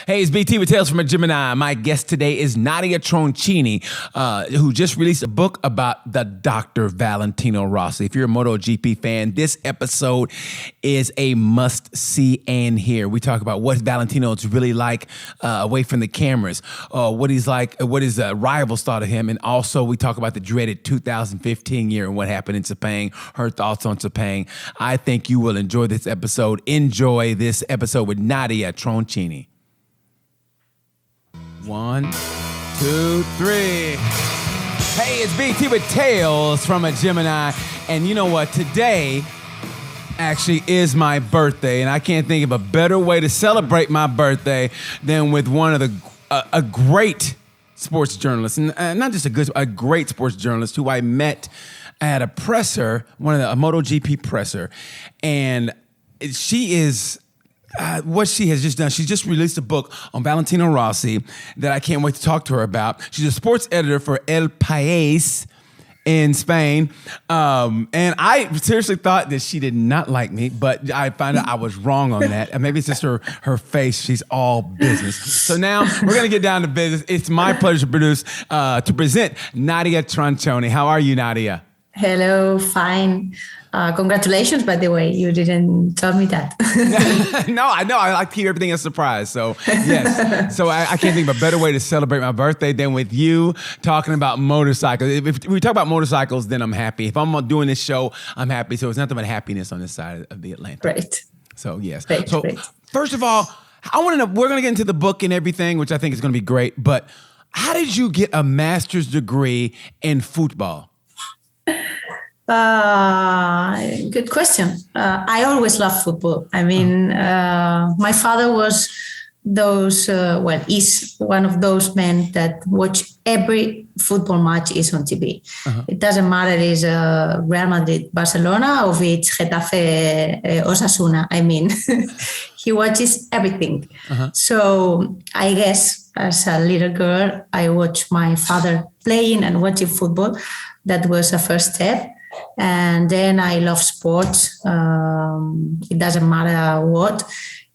Hey, it's BT with Tales from a Gemini. My guest today is Nadia Tronchoni, who just released a book about the Dr. Valentino Rossi. If you're a Moto GP fan, this episode is a must-see and hear. We talk about what Valentino is really like away from the cameras, what he's like, what his rivals thought of him, and also we talk about the dreaded 2015 year and what happened in Sepang, her thoughts on Sepang. I think you will enjoy this episode. Enjoy this episode with Nadia Tronchoni. 1, 2, 3. Hey, it's BT with Tales from a Gemini. And you know what? Today actually is my birthday. And I can't think of a better way to celebrate my birthday than with one of a great sports journalist. And not just a great sports journalist who I met at a presser, a MotoGP presser. And she is... what she has just done, she's just released a book on Valentino Rossi that I can't wait to talk to her about. She's a sports editor for Pais in Spain. And I seriously thought that she did not like me, but I found out I was wrong on that. And maybe it's just her face. She's all business. So now we're going to get down to business. It's my pleasure to present Nadia Tronchoni. How are you, Nadia? Hello, fine. Congratulations, by the way. You didn't tell me that. No, I know. I like to keep everything a surprise. So, yes. So I can't think of a better way to celebrate my birthday than with you talking about motorcycles. If we talk about motorcycles, then I'm happy. If I'm doing this show, I'm happy. So it's nothing but happiness on this side of the Atlantic. Great. So, yes. Great, so, great. First of all, I want to know, we're going to get into the book and everything, which I think is going to be great. But how did you get a master's degree in football? Good question. I always loved football. I mean, my father was is one of those men that watch every football match is on TV. Uh-huh. It doesn't matter if it's Real Madrid, Barcelona, or if it's Getafe, Osasuna. I mean, he watches everything. Uh-huh. So I guess as a little girl, I watched my father playing and watching football. That was a first step. And then I love sports. It doesn't matter what.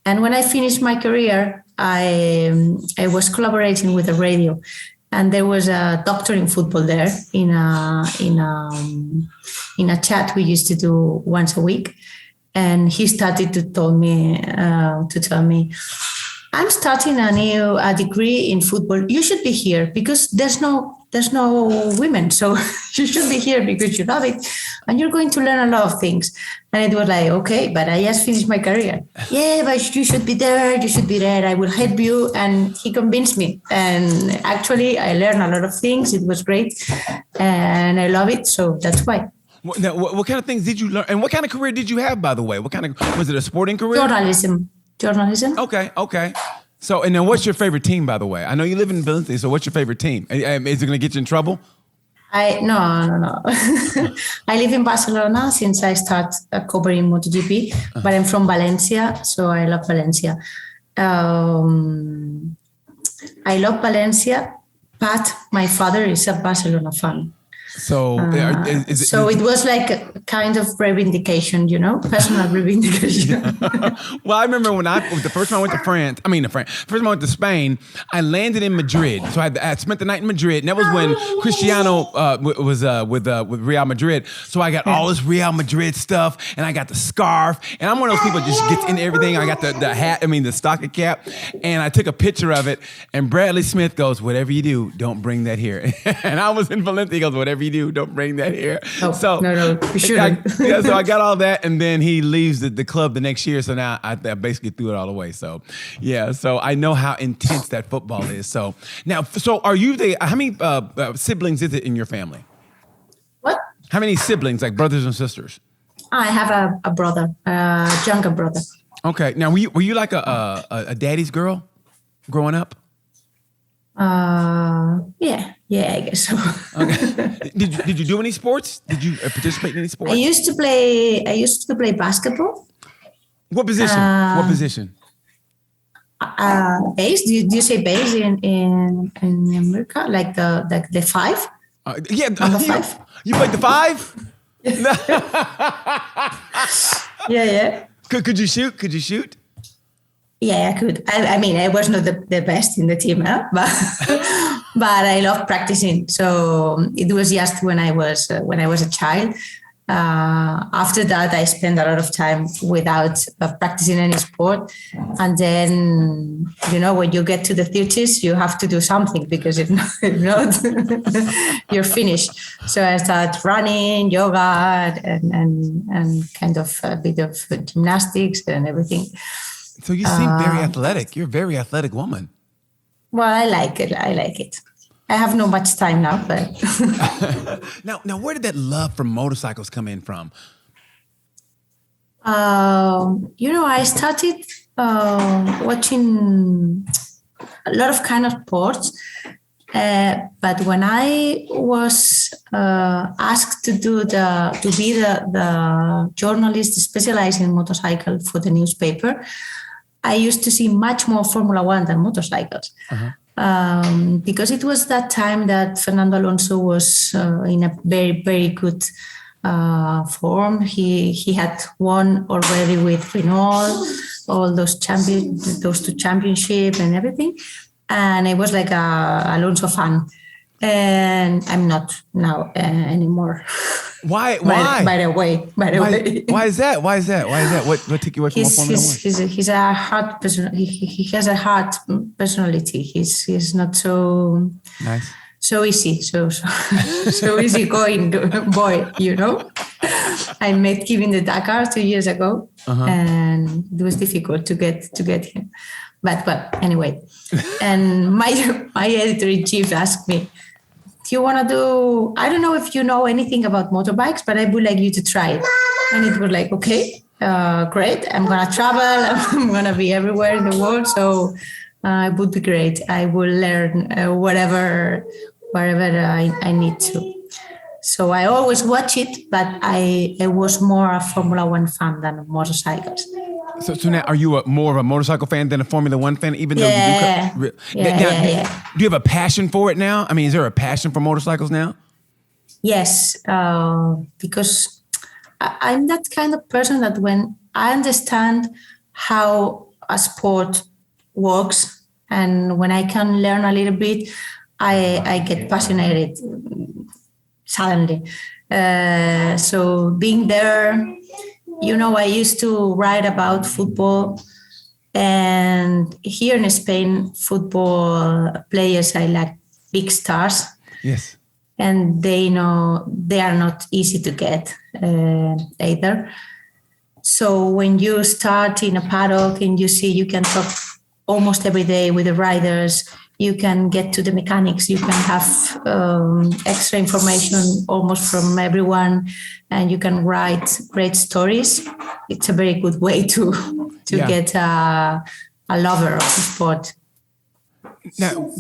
And when I finished my career, I was collaborating with the radio, and there was a doctor in football there in a chat we used to do once a week. And he started to tell me, I'm starting a degree in football. You should be here because there's no women. So you should be here because you love it and you're going to learn a lot of things. And it was like, okay, but I just finished my career. Yeah, but you should be there. You should be there. I will help you. And he convinced me. And actually, I learned a lot of things. It was great. And I love it. So that's why. Now, what kind of things did you learn? And what kind of career did you have, by the way? Was it a sporting career? Journalism. Okay. So, and then what's your favorite team, by the way? I know you live in Valencia, so what's your favorite team? Is it going to get you in trouble? No. I live in Barcelona since I started covering Moto GP, but I'm from Valencia, so I love Valencia. I love Valencia, but my father is a Barcelona fan. So, it was like a kind of reivindication, personal reivindication. Well, I remember when the first time I went to first time I went to Spain, I landed in Madrid. So I spent the night in Madrid, and that was when Cristiano was with Real Madrid. So I got all this Real Madrid stuff, and I got the scarf, and I'm one of those people that just gets in everything. I got the hat, the stocking cap, and I took a picture of it, and Bradley Smith goes, "Whatever you do, don't bring that here." And I was in Valencia, he goes, "Whatever you do, don't bring that here." No, you shouldn't. So I got all that, and then he leaves the club the next year. So now I basically threw it all away. So yeah, so I know how intense that football is. So now, are you how many siblings is it in your family? What? How many siblings, like brothers and sisters? I have a brother, a younger brother. Okay. Now, were you like a daddy's girl growing up? Yeah, I guess so. Okay. Did you do any sports? Did you participate in any sports? I used to play basketball. What position? Base? Do you say base in America? Like the five? Yeah, number five. You played the five? Yeah. Could you shoot? Yeah, I could. I mean, I was not the best in the team, but but I love practicing. So it was just when I was a child. After that, I spent a lot of time without practicing any sport. And then, when you get to the 30s, you have to do something because if not you're finished. So I started running, yoga, and kind of a bit of gymnastics and everything. So you seem very athletic. You're a very athletic woman. Well, I like it. I have no much time now, but now, where did that love for motorcycles come in from? I started watching a lot of kind of sports, but when I was asked to be the journalist specialized in motorcycle for the newspaper, I used to see much more Formula One than motorcycles. Uh-huh. Because it was that time that Fernando Alonso was in a very, very good form. He had won already with Renault, all those two championships and everything. And I was like a Alonso fan. And I'm not now anymore. Why? By the way. Why is that? What took you away from Formula One? He's a hard person. He has a hard personality. He's not so nice, so easy, so easy going boy. I met him in the Dakar 2 years ago, and it was difficult to get him. But anyway, and my editor-in-chief asked me, do you want to do, I don't know if you know anything about motorbikes, but I would like you to try it. And it was like, okay, great. I'm going to travel. I'm going to be everywhere in the world. So it would be great. I will learn wherever I need to. So I always watch it, but I was more a Formula One fan than motorcycles. So now, are you more of a motorcycle fan than a Formula One fan? Even though you do, do you have a passion for it now? I mean, is there a passion for motorcycles now? Yes, because I'm that kind of person that when I understand how a sport works and when I can learn a little bit, I get passionate suddenly. So being there. I used to write about football, and here in Spain, football players are like big stars. Yes. And they are not easy to get either. So when you start in a paddock and you can talk almost every day with the riders, you can get to the mechanics, you can have extra information almost from everyone, and you can write great stories. It's a very good way to get a lover of the sport. Now,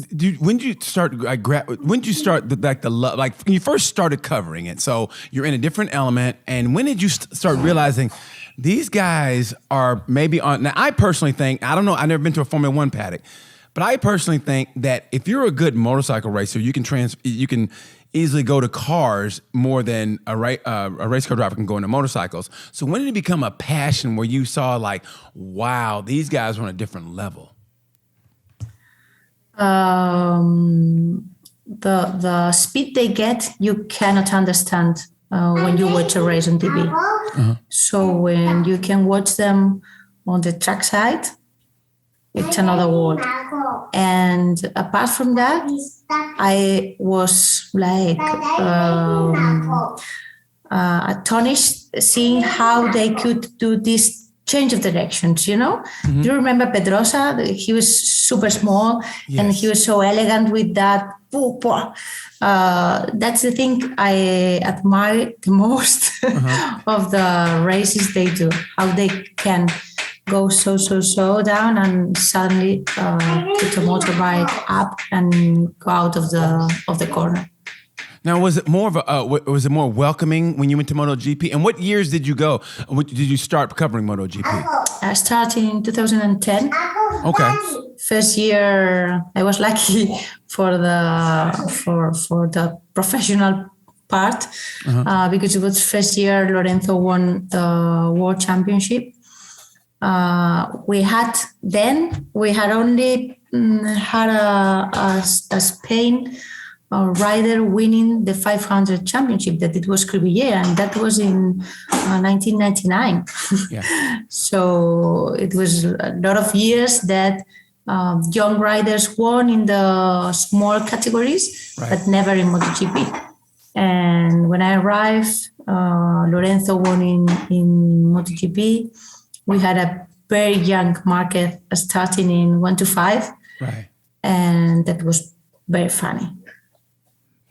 when did you start? When did you start the love? Like when you first started covering it, so you're in a different element. And when did you start realizing these guys are maybe on? Now, I personally think, I don't know, I've never been to a Formula One paddock. But I personally think that if you're a good motorcycle racer, you can easily go to cars more than a race car driver can go into motorcycles. So when did it become a passion where you saw like, wow, these guys are on a different level? The speed they get, you cannot understand when you watch a race on TV. Uh-huh. So when you can watch them on the track side, it's another world. And apart from that, I was like astonished seeing how they could do this change of directions, Mm-hmm. Do you remember Pedrosa? He was super small, yes. And he was so elegant with that. That's the thing I admire the most of the races they do, how they can go so down and suddenly put a motorbike up and go out of the corner. Now, was it more welcoming when you went to MotoGP? And what years did you go? Did you start covering MotoGP? I started in 2010. Okay. First year, I was lucky for the professional part because it was first year Lorenzo won the World Championship. We had only had a Spain rider winning the 500 championship, that it was Cribillé, and that was in 1999. Yeah. So it was a lot of years that young riders won in the small categories, Right. but never in MotoGP. And when I arrived, Lorenzo won in MotoGP. We had a very young Marquez starting in 1 to 5. Right. And that was very funny.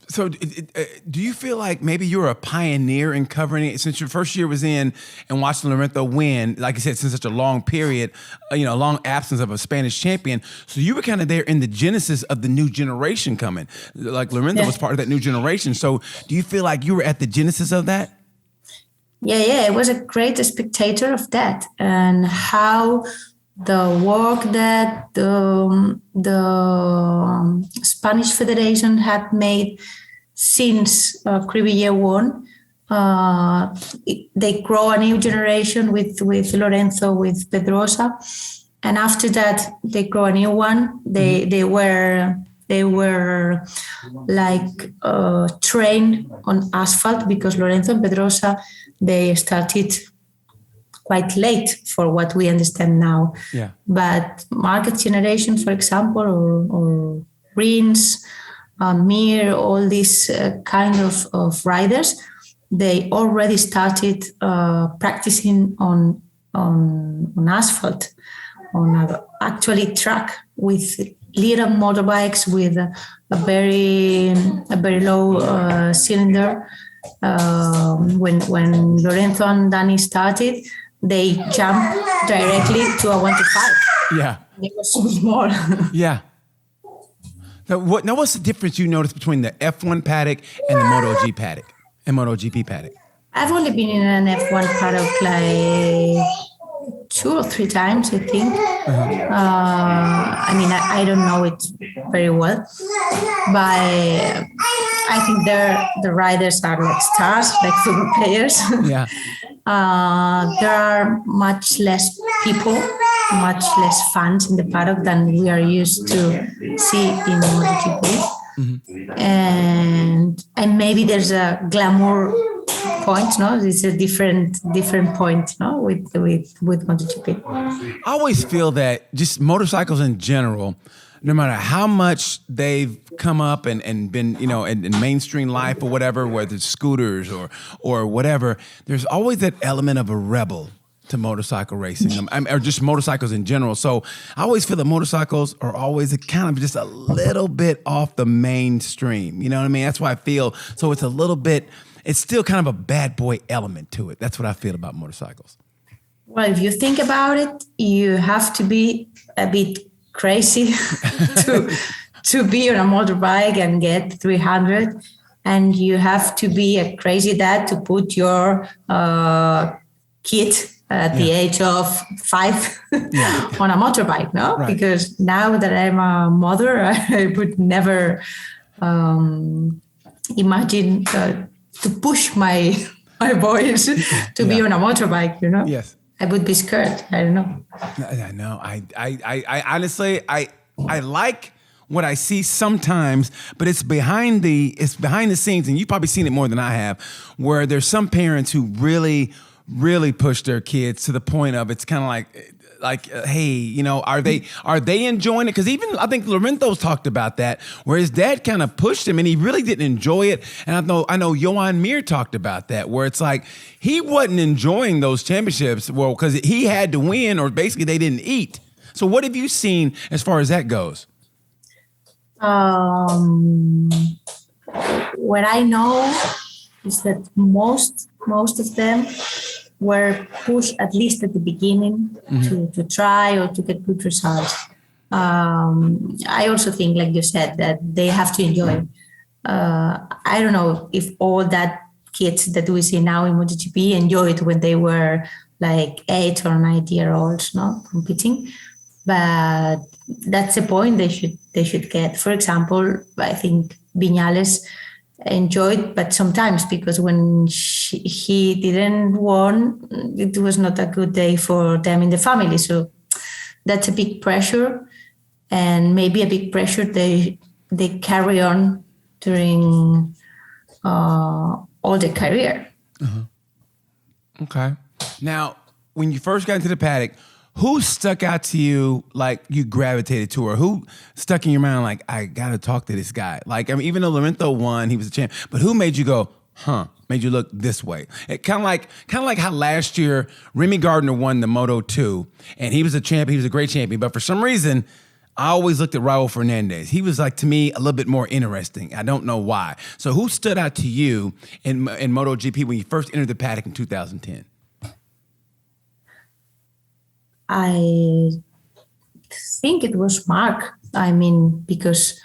So do you feel like maybe you're a pioneer in covering it, since your first year was in and watching Lorenzo win, like you said, since such a long period, a long absence of a Spanish champion. So you were kind of there in the genesis of the new generation coming. Like Lorenzo was part of that new generation. So do you feel like you were at the genesis of that? Yeah, I was a great spectator of that, and how the work that the Spanish Federation had made since Cribillé won. They grow a new generation with Lorenzo, with Pedrosa, and after that they grow a new one. They were like trained on asphalt, because Lorenzo and Pedrosa, they started quite late for what we understand now. Yeah. But Marquez generation, for example, or Rins, Mir, all these kind of riders, they already started practicing on asphalt, on actually track, with little motorbikes with a very low cylinder. When Lorenzo and Danny started, they jumped directly to a 1 to 5. Yeah. It was so small. Yeah. Now, what's the difference you noticed between the F1 paddock and the MotoGP paddock? I've only been in an F1 paddock like 2 or 3 times, I think. I don't know it very well, but I think the riders are like stars, like football players. Yeah. There are much less people, much less fans in the paddock than we are used to see in MotoGP. And maybe there's a glamour point, no? It's a different point, no? With MotoGP. I always feel that just motorcycles in general, no matter how much they've come up and been, in mainstream life or whatever, whether it's scooters or whatever, there's always that element of a rebel to motorcycle racing, or just motorcycles in general. So I always feel that motorcycles are always kind of just a little bit off the mainstream. You know what I mean? That's why I feel, so it's still kind of a bad boy element to it. That's what I feel about motorcycles. Well, if you think about it, you have to be a bit crazy to be on a motorbike and get 300, and you have to be a crazy dad to put your kid at the age of 5 on a motorbike, no? Right. Because now that I'm a mother, I would never imagine to push my boys to be on a motorbike, Yes. I would be scared. I don't know. I know. I honestly, I like what I see sometimes, but it's behind the scenes, and you've probably seen it more than I have, where there's some parents who really, really push their kids to the point of, it's kind of like, hey, are they enjoying it? Because even I think Lorenzo's talked about that, where his dad kind of pushed him and he really didn't enjoy it. And I know Johan Mir talked about that, where it's like he wasn't enjoying those championships, well, because he had to win, or basically they didn't eat. So what have you seen as far as that goes? What I know is that most of them were pushed, at least at the beginning, to try or to get good results. I also think, like you said, that they have to enjoy. I don't know if all that kids that we see now in MotoGP enjoyed when they were like 8 or 9-year-olds, competing. But that's the point they should get. For example, I think Viñales enjoyed, but sometimes because when he didn't won, it was not a good day for them in the family. So that's a big pressure, and maybe a big pressure they carry on during all the career. Okay. Now, when you first got into the paddock, who stuck out to you, like you gravitated to, or who stuck in your mind, like, I got to talk to this guy? Like, I mean, even though Lorenzo won, he was a champ, but who made you go, made you look this way? It kind of like how last year Remy Gardner won the Moto 2, and he was a champion, he was a great champion, but for some reason, I always looked at Raul Fernandez. He was, like, to me, a little bit more interesting. I don't know why. So who stood out to you in Moto GP when you first entered the paddock in 2010? I think it was Marc. I mean, because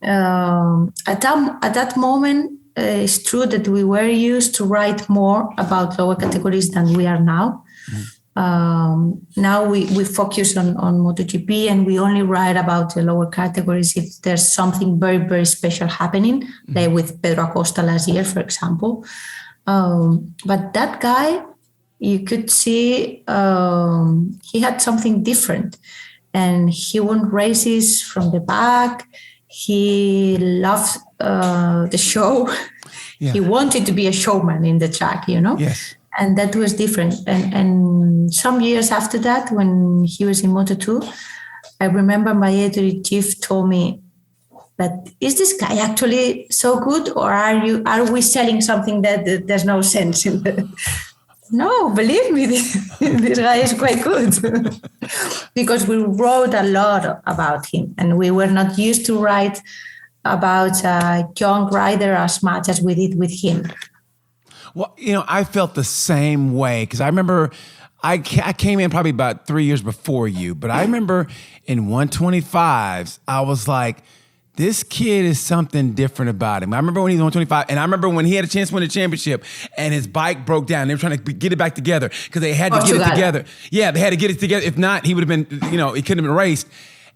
at that moment, it's true that we were used to write more about lower categories than we are now. Now we focus on MotoGP, and we only write about the lower categories if there's something very, very special happening, like with Pedro Acosta last year, for example. But that guy, you could see he had something different, and he won races from the back. He loved the show. Yeah. He wanted to be a showman in the track, Yes. And that was different. And some years after that, when he was in Moto2, I remember my editor-in-chief told me, but is this guy actually so good, or are we selling something that there's no sense in it? No, believe me, this guy is quite good. Because we wrote a lot about him, and we were not used to write about a young rider as much as we did with him. Well, I felt the same way, because I remember I came in probably about 3 years before you, but I remember in 125s, I was like, this kid is something different about him. I remember when he was 125, and I remember when he had a chance to win the championship, and his bike broke down. They were trying to get it back together because they had to get it together. Yeah, they had to get it together. If not, he would have been, he couldn't have been raced.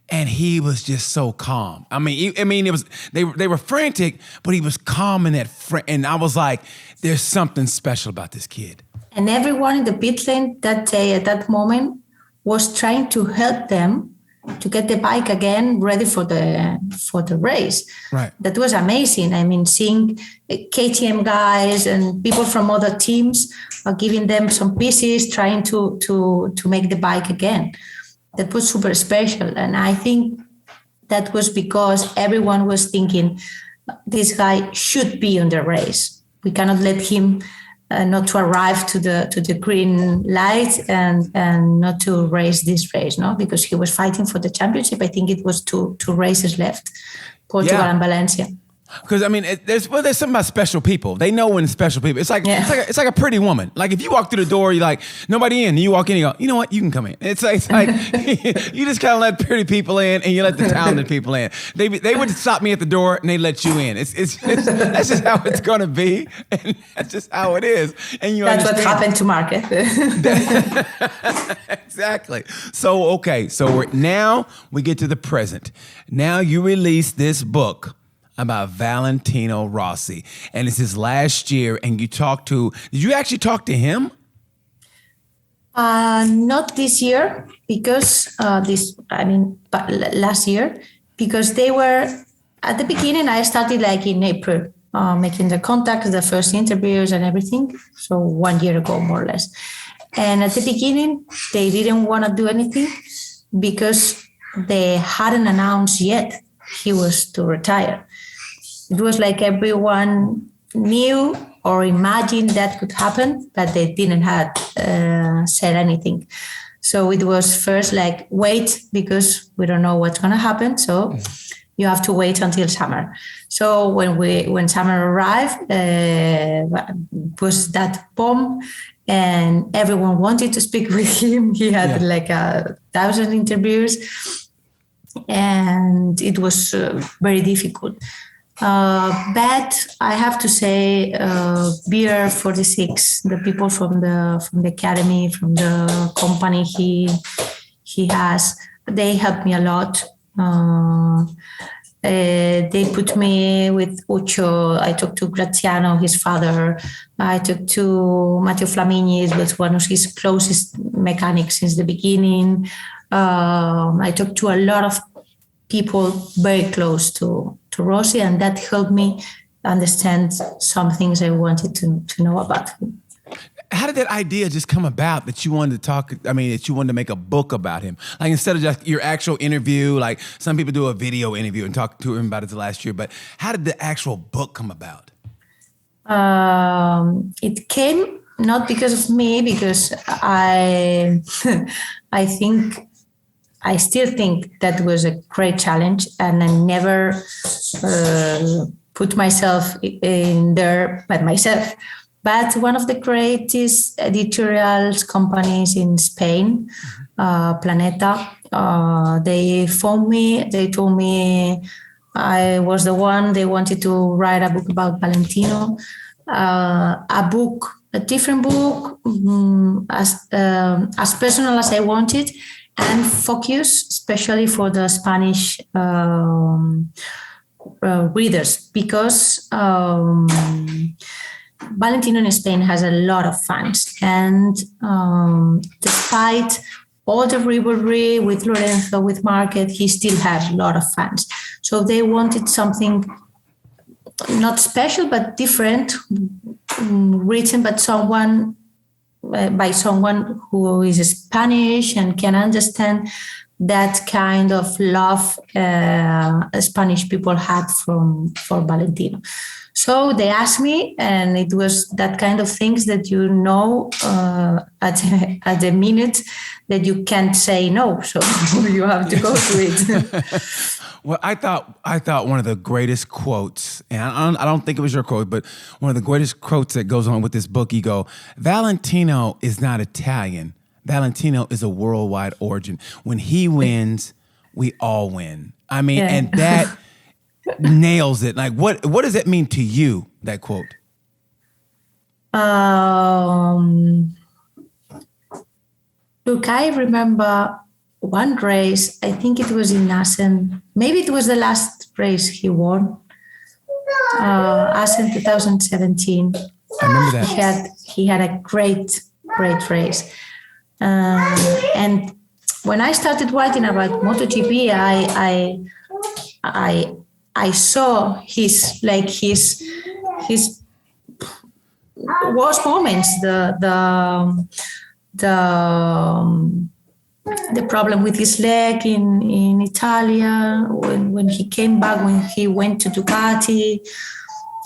And he was just so calm. I mean, it was they were frantic, but he was calm in that. And I was like, there's something special about this kid. And everyone in the pit lane that day, at that moment, was trying to help them to get the bike again ready for the race. Right. That was amazing. I mean, seeing KTM guys and people from other teams giving them some pieces, trying to make the bike again. That was super special. And I think that was because everyone was thinking, this guy should be on the race. We cannot let him not to arrive to the green light and not to race this race, no? Because he was fighting for the championship. I think it was two races left, Portugal and Valencia. Because I mean, there's something about special people. They know when special people. It's like it's like a pretty woman. Like if you walk through the door, you're like nobody in. And you walk in, you go, you know what? You can come in. It's like you just kind of let pretty people in, and you let the talented people in. They would stop me at the door, and they let you in. It's that's just how it's gonna be, and that's just how it is. And that's what happened to Marc. Exactly. So now we get to the present. Now you release this book about Valentino Rossi, and it's his last year, and did you actually talk to him? Not this year, because last year, because they were, at the beginning, I started like in April, making the contacts, the first interviews and everything. So 1 year ago, more or less. And at the beginning, they didn't want to do anything because they hadn't announced yet he was to retire. It was like everyone knew or imagined that could happen, but they didn't have said anything. So it was first like, wait, because we don't know what's going to happen. So you have to wait until summer. So when summer arrived, was that bomb, and everyone wanted to speak with him. He had like 1,000 interviews, and it was very difficult. But I have to say, BR46, the people from the academy, from the company he has, they helped me a lot. They put me with Ucho. I talked to Graziano, his father. I talked to Matteo Flamini, who was one of his closest mechanics since the beginning. I talked to a lot of people very close to Rossi, and that helped me understand some things I wanted to know about him. How did that idea just come about that you wanted to that you wanted to make a book about him? Like, instead of just your actual interview, like some people do a video interview and talk to him about it last year, but how did the actual book come about? It came not because of me, because I still think that was a great challenge, and I never put myself in there by myself. But one of the greatest editorials companies in Spain, Planeta, they phoned me. They told me I was the one. They wanted to write a book about Valentino, a different book, as personal as I wanted, and focus especially for the Spanish readers, because Valentino in Spain has a lot of fans, and despite all the rivalry with Lorenzo, with Marc, he still has a lot of fans. So they wanted something not special but different, written by someone who is Spanish and can understand that kind of love Spanish people had for Valentino. So they asked me, and it was that kind of things that at the minute that you can't say no. So you have to go to it. Well, I thought one of the greatest quotes, and I don't think it was your quote, but one of the greatest quotes that goes on with this book, you go, Valentino is not Italian. Valentino is a worldwide origin. When he wins, we all win. I mean, yeah. And that nails it. Like, what does that mean to you, that quote? Look, I remember one race, I think it was in Assen. Maybe it was the last race he won. Assen 2017. I remember that. He had a great race. And when I started writing about MotoGP, I saw his worst moments, the problem with his leg in Italia, when he came back, when he went to Ducati.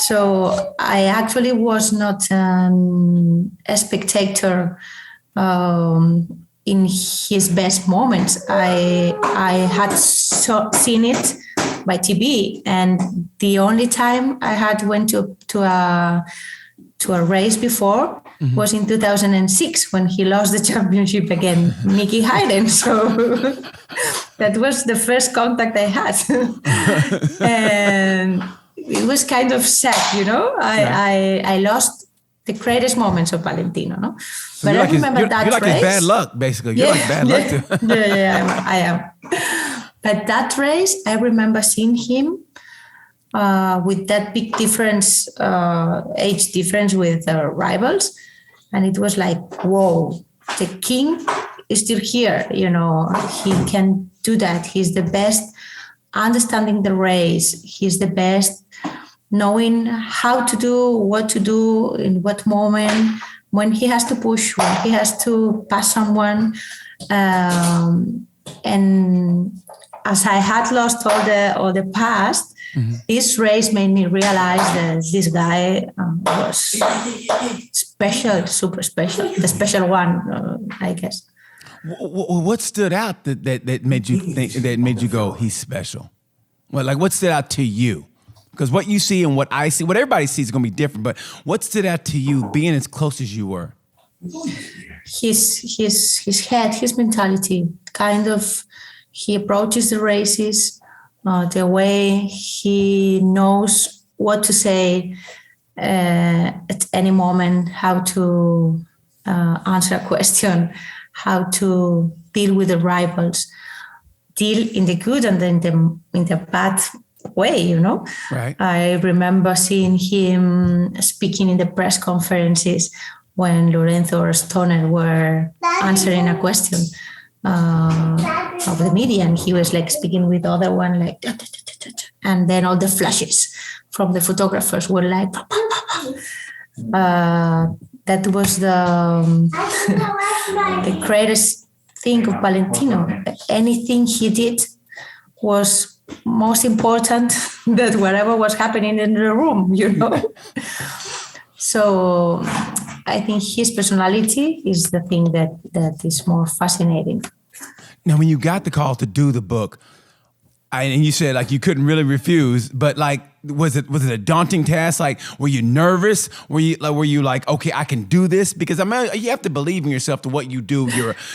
So I actually was not a spectator in his best moments. I had seen it by TV, and the only time I had went to a race before was in 2006 when he lost the championship against Mickey Hayden. So that was the first contact I had. And it was kind of sad, you know. I lost the greatest moments of Valentino, no? So but I remember that you're like race. His bad luck, basically. You're like bad luck too. Yeah, I am. But that race, I remember seeing him with that big difference, age difference with rivals. And it was like, whoa, the king is still here. You know, he can do that. He's the best understanding the race. He's the best knowing how to do, what to do, in what moment, when he has to push, when he has to pass someone. And as I had lost all the past, this race made me realize that this guy was special, super special, the special one, I guess. What stood out that made you think, that made you go, he's special? Well, like, what stood out to you? Because what you see and what I see, what everybody sees is going to be different. But what stood out to you, being as close as you were? His head, his mentality, kind of. He approaches the races, the way he knows what to say at any moment, how to answer a question, how to deal with the rivals, deal in the good and then in the bad way, Right. I remember seeing him speaking in the press conferences when Lorenzo or Stoner were answering a question of the media, and he was like speaking with other one like, and then all the flashes from the photographers were like, that was the greatest thing of Valentino. Anything he did was most important than whatever was happening in the room, So I think his personality is the thing that is more fascinating. Now, when you got the call to do the book, and you said like you couldn't really refuse, but like was it a daunting task? Like, were you nervous? Were you like, okay, I can do this? Because I mean, you have to believe in yourself to what you do.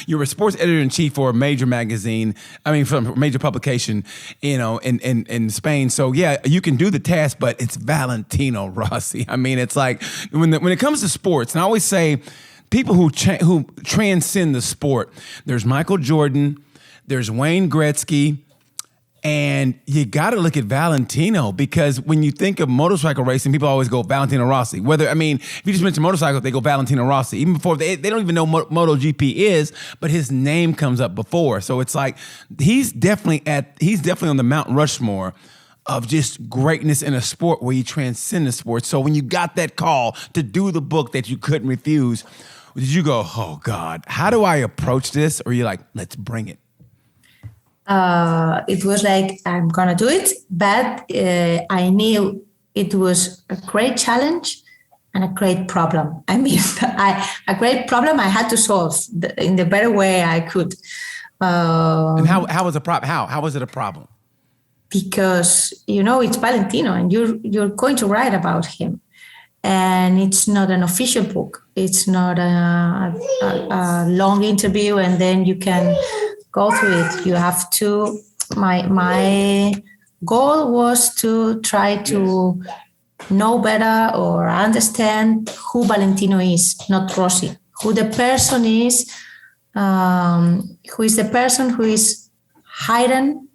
You're a sports editor in chief for a major magazine. I mean, from a major publication, in Spain. So yeah, you can do the task, but it's Valentino Rossi. I mean, it's like when it comes to sports, and I always say, people who transcend the sport. There's Michael Jordan. There's Wayne Gretzky. And you got to look at Valentino, because when you think of motorcycle racing, people always go Valentino Rossi. If you just mention motorcycles, they go Valentino Rossi. Even before, they don't even know Moto GP is, but his name comes up before. So it's like, he's definitely on the Mount Rushmore of just greatness in a sport where you transcend the sport. So when you got that call to do the book that you couldn't refuse, did you go, oh God, how do I approach this? Or you're like, let's bring it? It was like, I'm going to do it, but I knew it was a great challenge and a great problem. I mean, a great problem I had to solve in the better way I could. And how was a problem? How was it a problem? Because, it's Valentino and you're going to write about him. And it's not an official book. It's not a long interview and then you can go through it. You have to. My goal was to try to know better or understand who Valentino is, not Rossi. Who the person is, who is the person who is hidden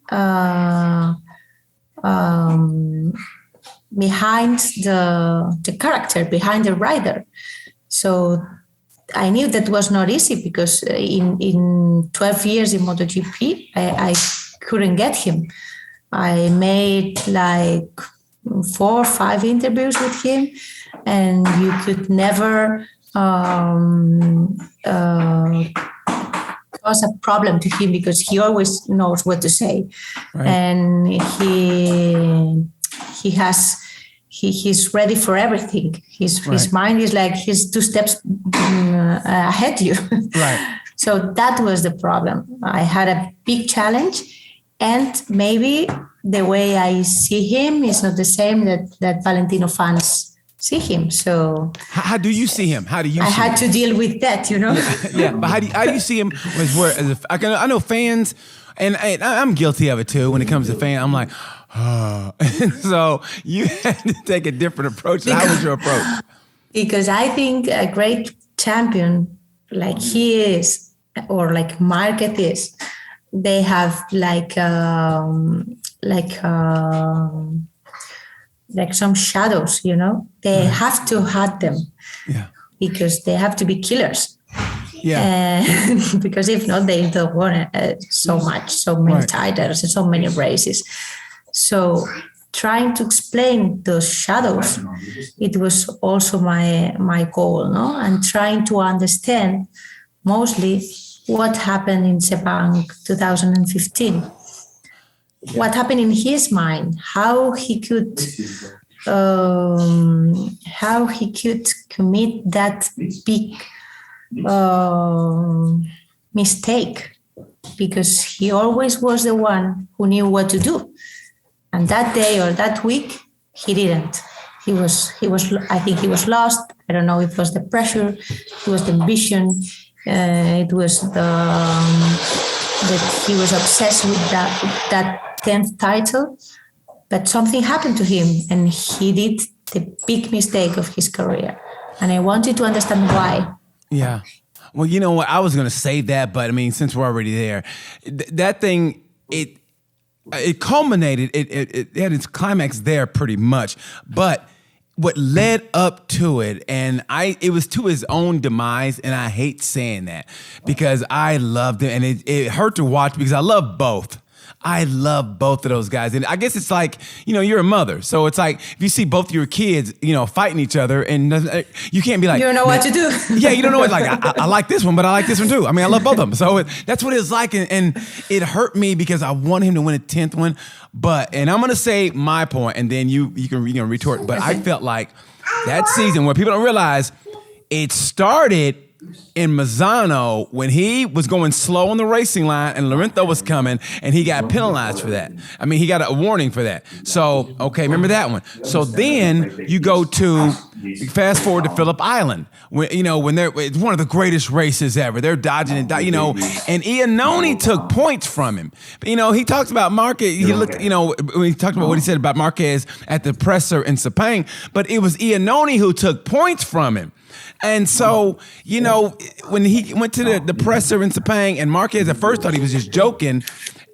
behind the character, behind the rider. So I knew that was not easy because in 12 years in MotoGP, I couldn't get him. I made like 4 or 5 interviews with him, and you could never cause a problem to him because he always knows what to say. Right. And he's ready for everything. His mind is like he's 2 steps ahead of you. Right. So that was the problem. I had a big challenge, and maybe the way I see him is not the same that Valentino fans see him. So how do you see him? How do you? I had to deal with that, Yeah, but how do you see him? I know fans, and I'm guilty of it too. When it comes to fans, I'm like. So you had to take a different approach. How was your approach? Because I think a great champion like he is, or like Marquez is, they have like some shadows, They have to hide them, because they have to be killers. Yeah. Because if not, they don't want so many titles and so many races. So trying to explain those shadows, it was also my goal, no? And trying to understand mostly what happened in Sepang 2015. What happened in his mind, how he could commit that big mistake, because he always was the one who knew what to do. And that day or that week, he didn't. He was. I think he was lost. I don't know if it was the pressure, it was the ambition, it was that he was obsessed with that 10th title. But something happened to him, and he did the big mistake of his career. And I wanted to understand why. Yeah. Well, you know what? I was going to say that, but I mean, since we're already there, that thing, it culminated. It had its climax there pretty much, but what led up to it, and it was to his own demise, and I hate saying that because I loved it, and it hurt to watch because I love both. I love both of those guys. And I guess it's like, you're a mother. So it's like, if you see both of your kids, fighting each other, and you can't be like... You don't know what to do. Yeah, you don't know what, like, I like this one, but I like this one too. I mean, I love both of them. So that's what it's like. And it hurt me because I wanted him to win a 10th one. And I'm going to say my point, and then you can retort. But I felt like that season, where people don't realize, it started in Mazzano when he was going slow on the racing line and Lorenzo was coming, and he got penalized for that. I mean, he got a warning for that. So, okay, remember that one. So then you go to fast forward to Phillip Island, when it's one of the greatest races ever. They're dodging and and Iannone took points from him. But, he talks about Marquez. He looked, when he talked about what he said about Marquez at the presser in Sepang, but it was Iannone who took points from him. And so, when he went to the presser in Sepang, and Marquez at first thought he was just joking,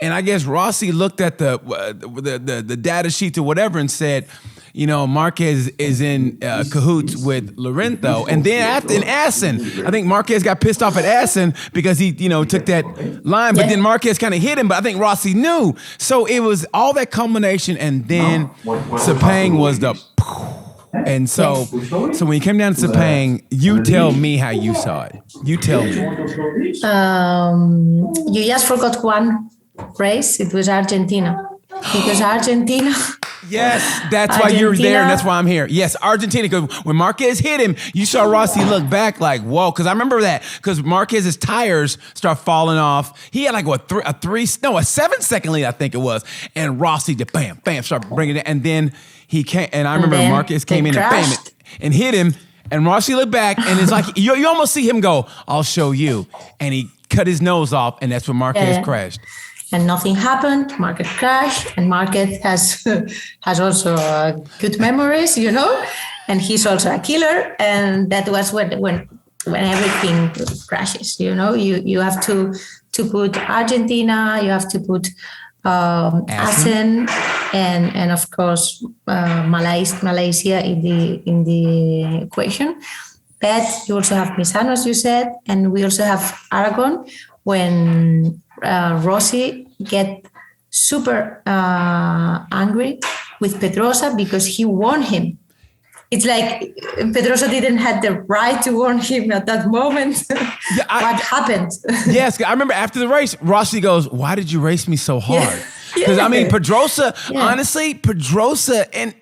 and I guess Rossi looked at the data sheet or whatever and said, Marquez is in cahoots with Lorenzo. And then after in Assen, I think Marquez got pissed off at Assen because he, took that line, but then Marquez kind of hit him, but I think Rossi knew. So it was all that combination, and then Sepang was the... And so when you came down to Sepang, you tell me how you saw it. You tell me. You just forgot one race. It was Argentina. Because Argentina... Yes, that's why you're there, and that's why I'm here. Yes, Argentina. Because when Marquez hit him, you saw Rossi look back like, whoa. Because I remember that. Because Marquez's tires start falling off. He had like a 7-second lead, I think it was. And Rossi just bam, bam, start bringing it. And then he came, and I remember Marquez came in and bam, and hit him. And Rossi looked back, and it's like, you almost see him go, I'll show you. And he cut his nose off, and that's when Marquez crashed. And nothing happened. Marquez crashed, and Marquez has also good memories, and he's also a killer. And that was when everything crashes. You have to put Argentina, you have to put Assen, and of course Malaysia in the equation. But you also have Misano, as you said, and we also have Aragon when Rossi get super angry with Pedrosa because he warned him. It's like Pedrosa didn't have the right to warn him at that moment. What happened? Yes, I remember after the race, Rossi goes, "Why did you race me so hard?" Because I mean, Pedrosa, honestly, Pedrosa and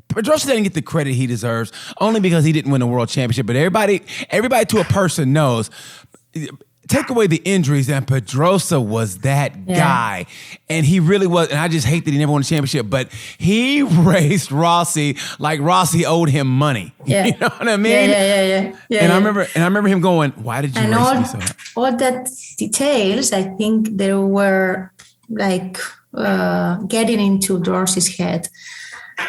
Pedrosa didn't get the credit he deserves only because he didn't win a world championship. But everybody to a person knows. Take away the injuries, and Pedrosa was that guy. And he really was. And I just hate that he never won a championship. But he raced Rossi like Rossi owed him money. Yeah. You know what I mean? Yeah. And I remember him going, "Why did you race me so hard?" All that details, I think they were like getting into Rossi's head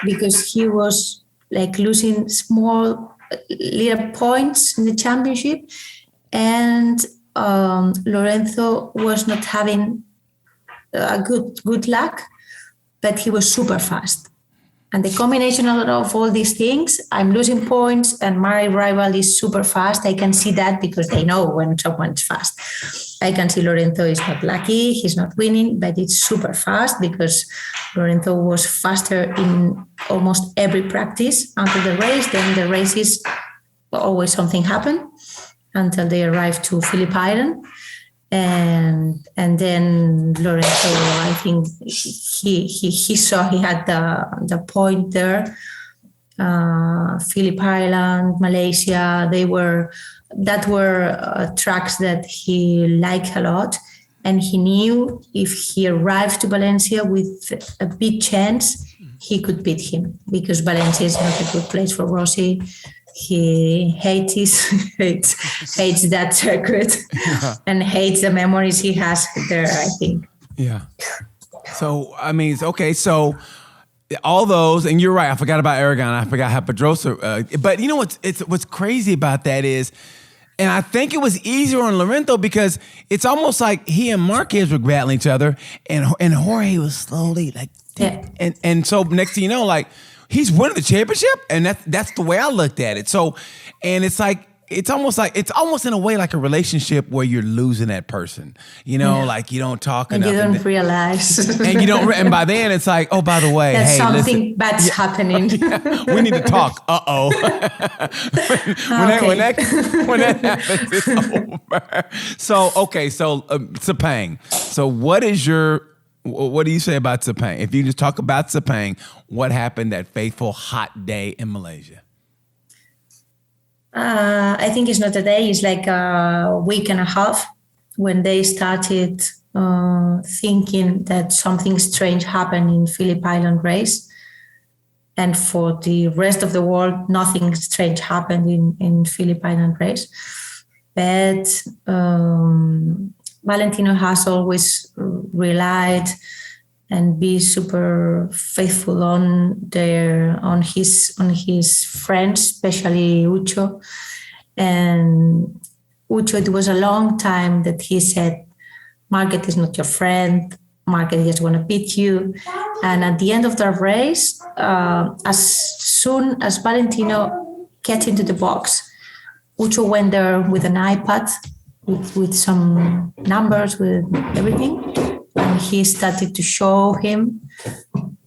because he was like losing small little points in the championship, and Lorenzo was not having a good luck, but he was super fast. And the combination of all these things, I'm losing points and my rival is super fast. I can see that because they know when someone's fast. I can see Lorenzo is not lucky, he's not winning, but it's super fast because Lorenzo was faster in almost every practice until the race. Then the races, always something happened until they arrived to Phillip Island. And then Lorenzo, I think he saw he had the point there. Phillip Island, Malaysia, that were tracks that he liked a lot, and he knew if he arrived to Valencia with a big chance, he could beat him because Valencia is not a good place for Rossi. He hates that circuit and hates the memories he has there, I think. Yeah. So, I mean, okay, so all those, and you're right, I forgot about Aragon, I forgot how Pedrosa, but you know what's crazy about that is And I think it was easier on Lorenzo because it's almost like he and Marquez were battling each other, and Jorge was slowly like, and so next thing you know, like he's winning the championship, and that's the way I looked at it. So, and it's almost in a way like a relationship where you're losing that person, like you don't talk and enough, you don't realize, and you don't, and by then it's like, oh, by the way, that hey, something bad's happening. We need to talk. When that happens, it's over. So Sepang. So what do you say about Sepang? If you just talk about Sepang, what happened that fateful hot day in Malaysia? I think it's not a day, it's like a week and a half when they started thinking that something strange happened in Phillip Island race. And for the rest of the world, nothing strange happened in Phillip Island race. But Valentino has always relied and be super faithful on his friends, especially Ucho. And Ucho, it was a long time that he said, Marquez is not your friend. Marquez just want to beat you. And at the end of the race, as soon as Valentino get into the box, Ucho went there with an iPad with some numbers, with everything. And he started to show him,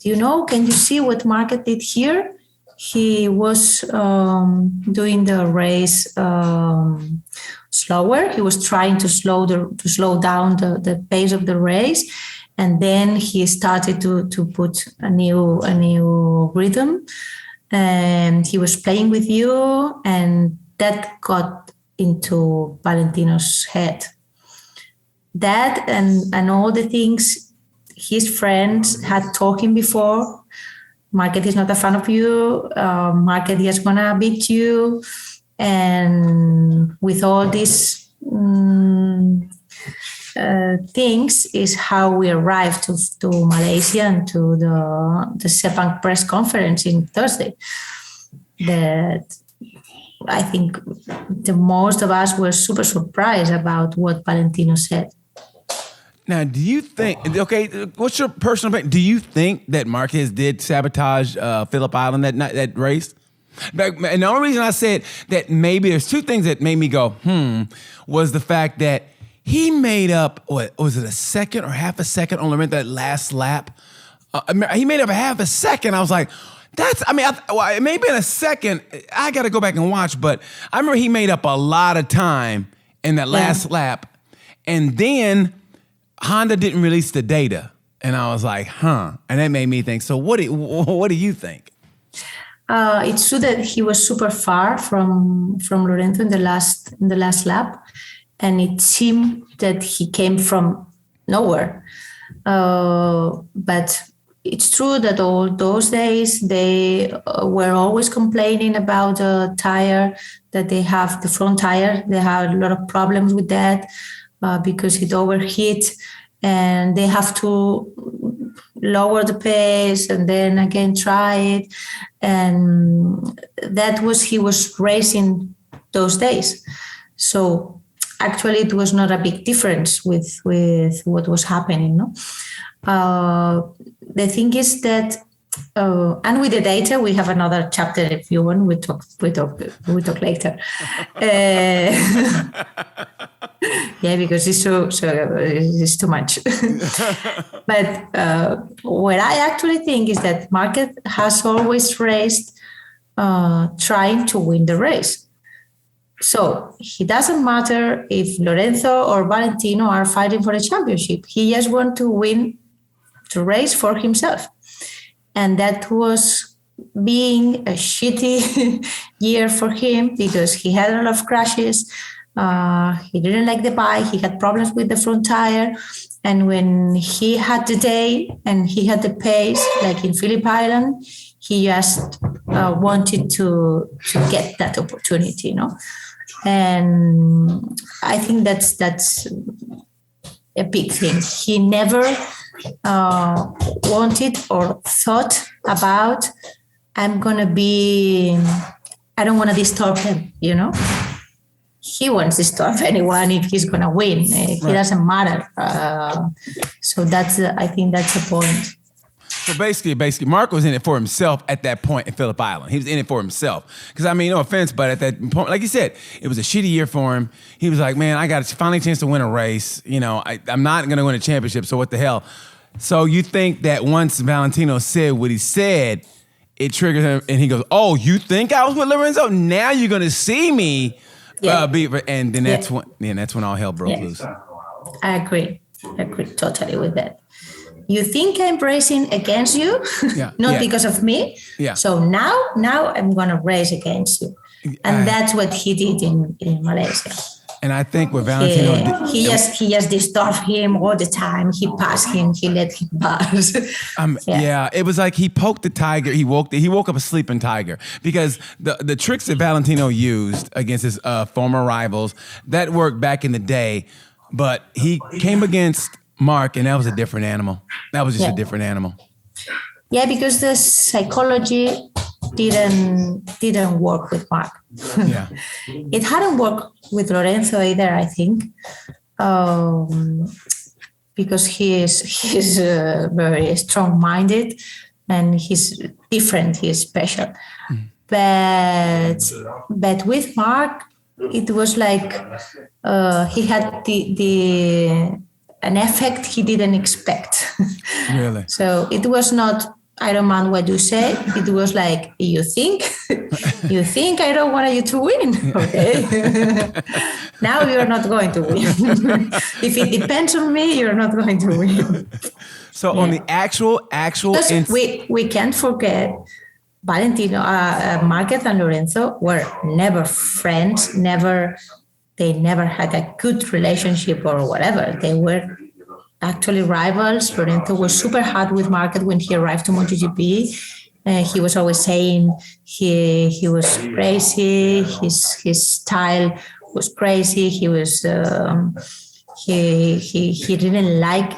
can you see what Marquez did here? He was doing the race slower. He was trying to slow down the pace of the race. And then he started to put a new rhythm. And he was playing with you. And that got into Valentino's head. That and all the things his friends had told him before. Marquez is not a fan of you. Marquez is gonna beat you. And with all these things is how we arrived to Malaysia and to the Sepang press conference in Thursday. That I think the most of us were super surprised about what Valentino said. Now, do you think, what's your personal opinion? Do you think that Marquez did sabotage Phillip Island that race? And the only reason I said that maybe there's two things that made me go, was the fact that he made up, was it a second or half a second on that last lap? He made up a half a second. I was like, maybe in a second, I got to go back and watch, but I remember he made up a lot of time in that last lap. And then Honda didn't release the data. And I was like, And that made me think, so what do you think? It's true that he was super far from Lorenzo in the last lap. And it seemed that he came from nowhere. But it's true that all those days they were always complaining about the tire, that they have the front tire. They had a lot of problems with that because it overheat, and they have to lower the pace and then again try it. And he was racing those days. So actually it was not a big difference with what was happening, no? The thing is that, and with the data, we have another chapter. If you want, we talk later. Yeah, because it's it's too much. But what I actually think is that Marquez has always raced trying to win the race. So it doesn't matter if Lorenzo or Valentino are fighting for a championship. He just wants to win the race for himself. And that was being a shitty year for him because he had a lot of crashes. He didn't like the bike. He had problems with the front tire. And when he had the day and he had the pace, like in Phillip Island, he just wanted to get that opportunity, And I think that's a big thing. He never wanted or thought about, I don't want to disturb him, he wants to stop anyone if he's going to win. He doesn't matter. So I think that's the point. So basically, Marc was in it for himself at that point in Phillip Island. He was in it for himself. Because, I mean, no offense, but at that point, like you said, it was a shitty year for him. He was like, man, I got finally a chance to win a race. You know, I'm not going to win a championship, so what the hell? So you think that once Valentino said what he said, it triggered him, and he goes, oh, you think I was with Lorenzo? Now you're going to see me be... And then that's when all hell broke loose. I agree totally with that. You think I'm racing against you, not because of me. Yeah. So now I'm going to race against you. And that's what he did in Malaysia. And I think with Valentino... He just disturbed him all the time. He passed him. He let him pass. It was like he poked the tiger. He woke up a sleeping tiger. Because the tricks that Valentino used against his former rivals, that worked back in the day. But he came against Marc, and that was a different animal. That was just a different animal. Yeah, because the psychology didn't work with Marc. Yeah, it hadn't worked with Lorenzo either, I think, because he's very strong-minded and he's different. He's special, but with Marc, it was like he had an effect he didn't expect. Really? So it was not, I don't mind what you say. It was like, you think I don't want you to win. Okay. Now you're not going to win. If it depends on me, you're not going to win. So on the actual we can't forget Valentino, Marquez and Lorenzo were never friends, they never had a good relationship or whatever. They were actually rivals. Lorenzo was super hard with Marquez when he arrived to MotoGP. He was always saying he was crazy. His style was crazy. He was he didn't like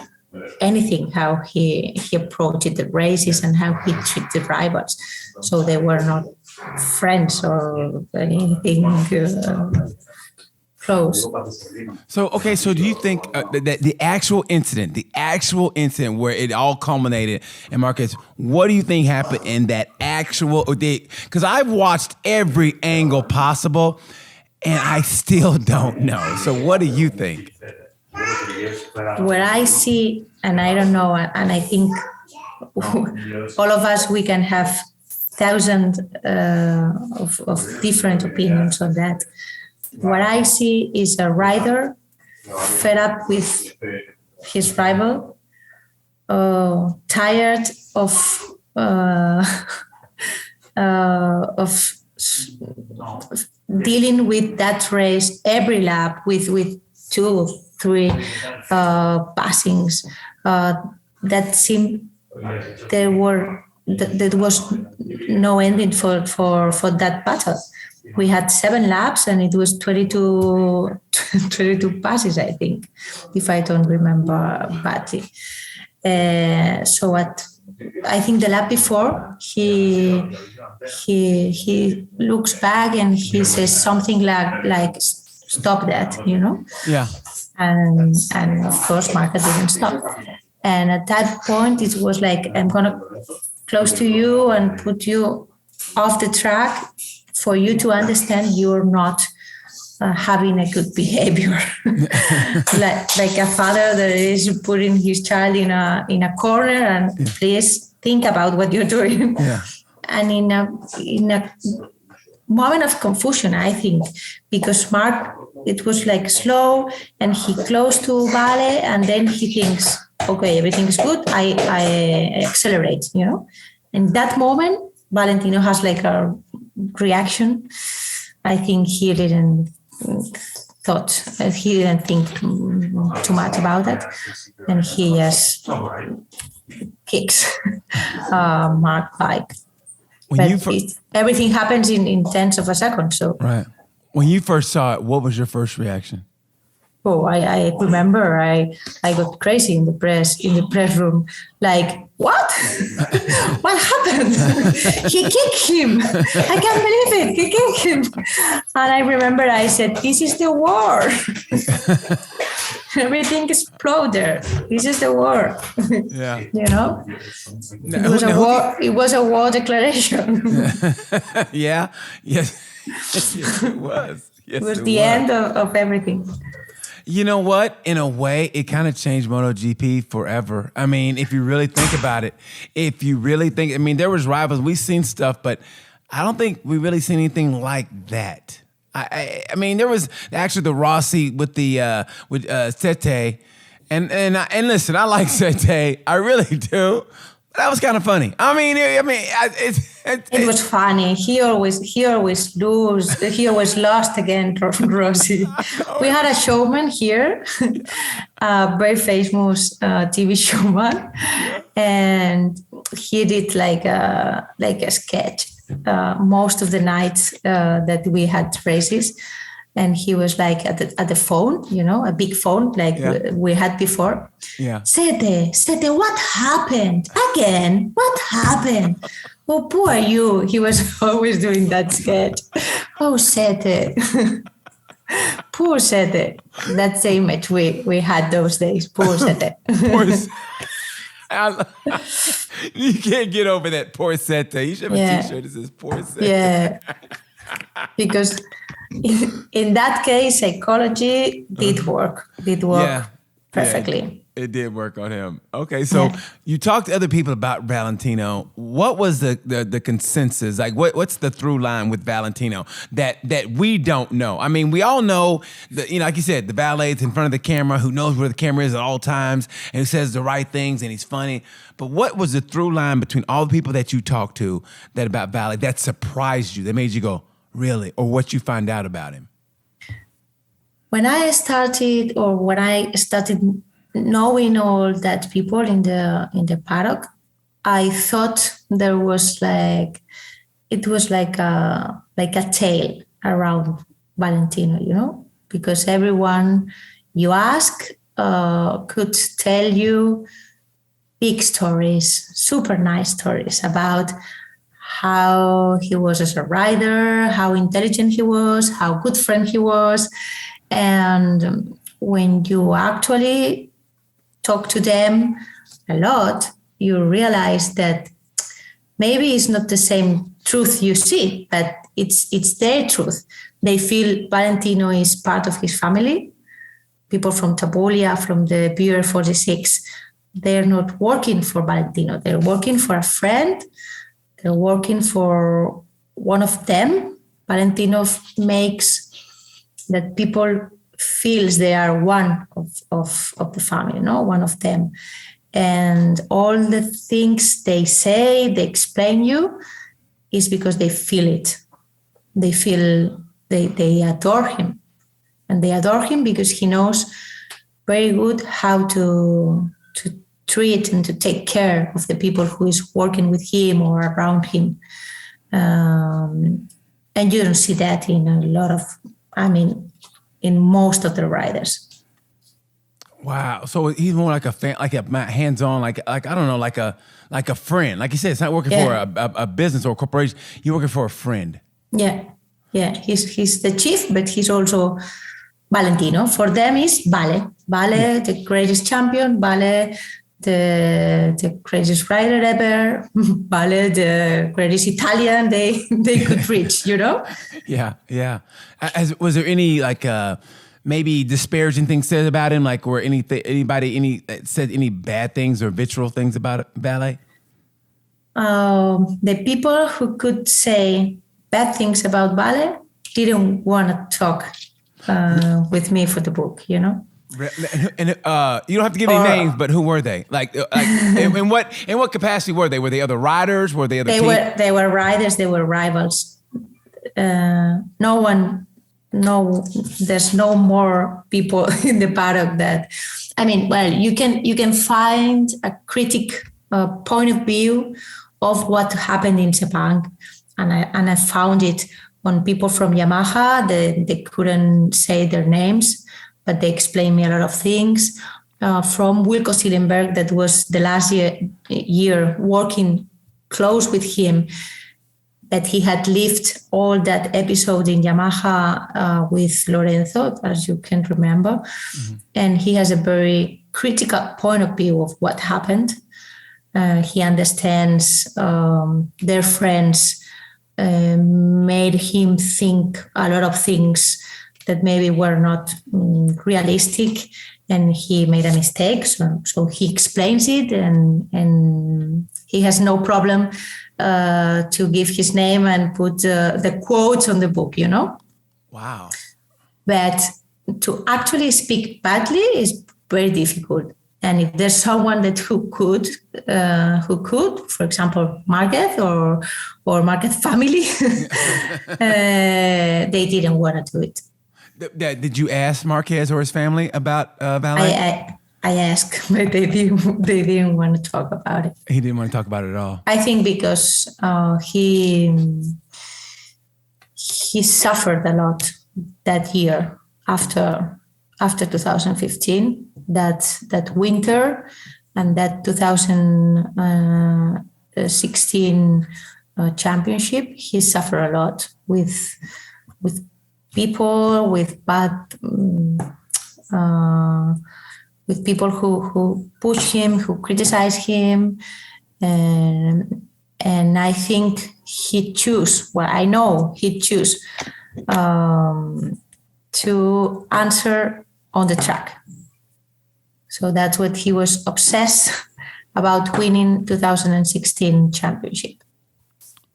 anything how he approached the races and how he treated rivals. So they were not friends or anything close. So do you think that the actual incident where it all culminated in Marquez, what do you think happened in that actual, because I've watched every angle possible and I still don't know. So what do you think? Where I see, and I don't know, and I think all of us, we can have thousands of different opinions on that. What I see is a rider fed up with his rival, tired of dealing with that race every lap with 2 or 3 passings. That seemed there was no ending for that battle. We had 7 laps and it was 22 passes, I think, if I don't remember badly. So I think the lap before, he looks back and he says something like stop that, you know? Yeah. And of course, Marquez didn't stop. And at that point, it was like, I'm going to close to you and put you off the track for you to understand you're not having a good behavior. like a father that is putting his child in a corner and please think about what you're doing. Yeah. And in a moment of confusion, I think, because Marc, it was like slow and he close to Vale and then he thinks, okay, everything is good. I accelerate, you know. In that moment, Valentino has like a reaction. I think he didn't think too much about it, and he just kicks Marc bike. Everything happens in tenths of a second. So right. When you first saw it, what was your first reaction? Oh, I remember I got crazy in the press room. Like, what? What happened? He kicked him. I can't believe it. He kicked him. And I remember I said, this is the war. Everything exploded. This is the war. Yeah. You know? It was a war. It was a war declaration. Yeah. Yes. Yes, it was. Yes, it was the end of everything. You know what? In a way, it kind of changed MotoGP forever. I mean, if you really think about it, I mean, there was rivals. We've seen stuff, but I don't think we really seen anything like that. I mean, there was actually the Rossi with the with Sete, and listen, I like Sete, I really do. That was kind of funny. I mean, it was funny. He always lose. He always lost against Rossi. We had a showman here, a very famous TV showman, and he did like a sketch most of the nights that we had races. And he was like at the phone, you know, a big phone like we had before. Yeah. Sete, what happened? Again, what happened? Oh, poor you. He was always doing that sketch. Oh, Sete. Poor Sete. That's the image we had those days. Poor Sete. You can't get over that poor Sete. You should have a t-shirt that says poor Sete. Yeah. Because in that case, psychology did work perfectly. Yeah, it did work on him. Okay, so you talked to other people about Valentino. What was the consensus? Like, what's the through line with Valentino that we don't know? I mean, we all know, like you said, the valet's in front of the camera, who knows where the camera is at all times, and who says the right things, and he's funny. But what was the through line between all the people that you talked to that about Valet that surprised you, that made you go, really? Or what you find out about him? When I started knowing all that people in the paddock, I thought there was like a tale around Valentino, you know, because everyone you ask could tell you big stories, super nice stories about how he was as a rider, how intelligent he was, how good friend he was. And when you actually talk to them a lot, you realize that maybe it's not the same truth you see, but it's their truth. They feel Valentino is part of his family. People from Tabolia, from the Bureau 46, they're not working for Valentino. They're working for a friend. They're working for one of them. Valentino makes that people feels they are one of the family, one of them. And all the things they say, they explain you, is because they feel it. They feel they adore him. And they adore him because he knows very good how to treat and to take care of the people who is working with him or around him. And you don't see that in in most of the riders. Wow. So he's more like a fan, like a hands-on, like I don't know, like a friend. Like you said, it's not working for a business or a corporation. You're working for a friend. Yeah. Yeah. He's the chief, but he's also Valentino. For them is Vale, the greatest champion, Vale, the greatest rider ever, Vale, the greatest Italian they could reach, you know? Yeah, yeah. Was there any maybe disparaging things said about him, like, or anybody said any bad things or vitriol things about Valet? The people who could say bad things about Valet didn't want to talk with me for the book, you know? And you don't have to give any names, but who were they? Like in what capacity were they? Were they other riders? Were they other teams? They were riders. They were rivals. There's no more people in the paddock that. I mean, well, you can find a critic point of view of what happened in Sepang, and I found it on people from Yamaha. They couldn't say their names, but they explained me a lot of things. From Wilco Sillenberg, that was the last year working close with him, that he had lived all that episode in Yamaha with Lorenzo, as you can remember. Mm-hmm. And he has a very critical point of view of what happened. He understands their friends made him think a lot of things that maybe were not realistic, and he made a mistake. So he explains it, and he has no problem to give his name and put the quotes on the book, you know? Wow. But to actually speak badly is very difficult. And if there's someone who could, for example, Marquez or Marquez family, they didn't want to do it. Did you ask Marquez or his family about Valet? I asked, but they didn't want to talk about it. He didn't want to talk about it at all. I think because he suffered a lot that year after 2015, that winter, and that 2016 championship. He suffered a lot with people, with bad. With people who push him, who criticize him, and I think he chose. Well, I know he chose to answer on the track. So that's what he was obsessed about, winning 2016 championship.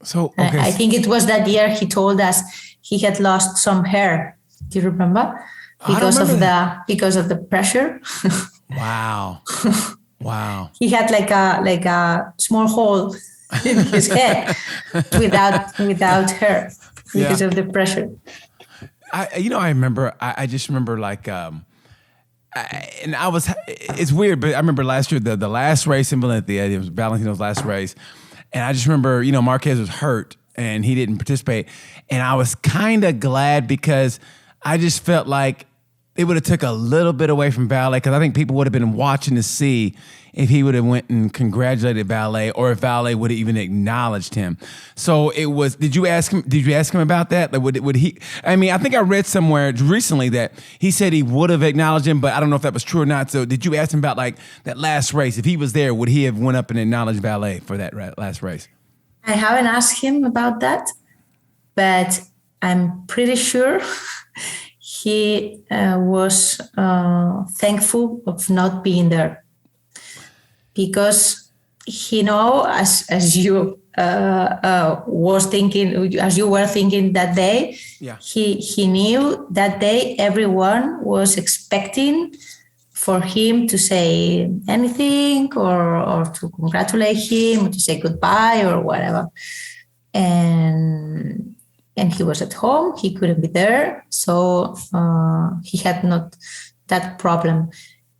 So okay. I think it was that year he told us he had lost some hair. Do you remember? Because of the pressure. Wow. Wow. He had like a small hole in his head without hair because of the pressure. I remember. I just remember it's weird, but I remember last year the last race in Valencia. It was Valentino's last race, and I just remember Marquez was hurt and he didn't participate, and I was kind of glad because I just felt like it would have took a little bit away from Valet, because I think people would have been watching to see if he would have went and congratulated Valet, or if Valet would have even acknowledged him. So it was. Did you ask him about that? Like, would he? I mean, I think I read somewhere recently that he said he would have acknowledged him, but I don't know if that was true or not. So did you ask him about that last race? If he was there, would he have went up and acknowledged Valet for that last race? I haven't asked him about that, but I'm pretty sure he was thankful of not being there, because he as you were thinking that day. Yeah. He knew that day everyone was expecting for him to say anything or to congratulate him or to say goodbye or whatever, and he was at home. He couldn't be there, so he had not that problem.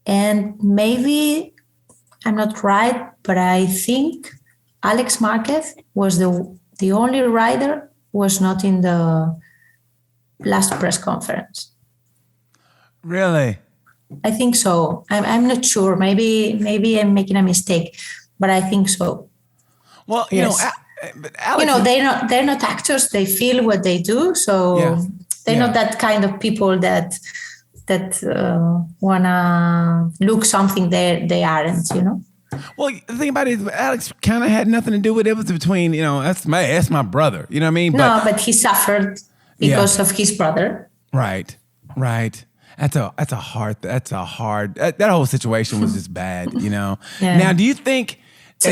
And maybe I'm not right, but I think Alex Marquez was the only rider who was not in the last press conference. Really? I think so. I'm not sure. Maybe I'm making a mistake, but I think so. Well, yes. But Alex, they're not actors. They feel what they do. So they're not that kind of people that wanna look something they aren't. Well, the thing about it is, Alex kind of had nothing to do with it. It was between, that's my brother. You know what I mean? But he suffered because of his brother. Right. That whole situation was just bad. Yeah. Now, do you think? Do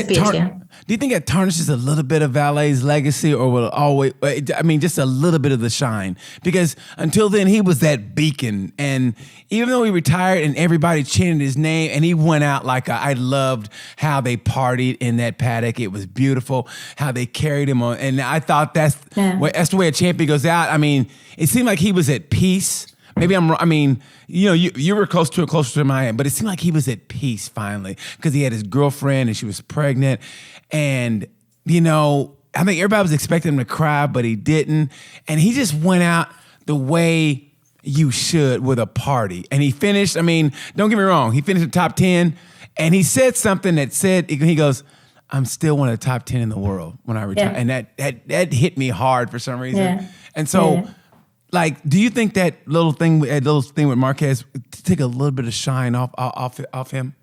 you think it tarnishes a little bit of Valet's legacy, or will it always? I mean, just a little bit of the shine, because until then he was that beacon, and even though he retired and everybody chanted his name, and he went out I loved how they partied in that paddock. It was beautiful how they carried him on, and I thought that's the way a champion goes out. I mean, it seemed like he was at peace. Maybe I'm wrong. I mean, you were closer to my end, but it seemed like he was at peace finally, because he had his girlfriend and she was pregnant. And, I think everybody was expecting him to cry, but he didn't. And he just went out the way you should, with a party. And he finished, don't get me wrong, he finished in the top 10, and he said something that said, he goes, I'm still one of the top 10 in the world when I retire. And that hit me hard for some reason. Yeah. And so, like, do you think that little thing with Marquez took a little bit of shine off him?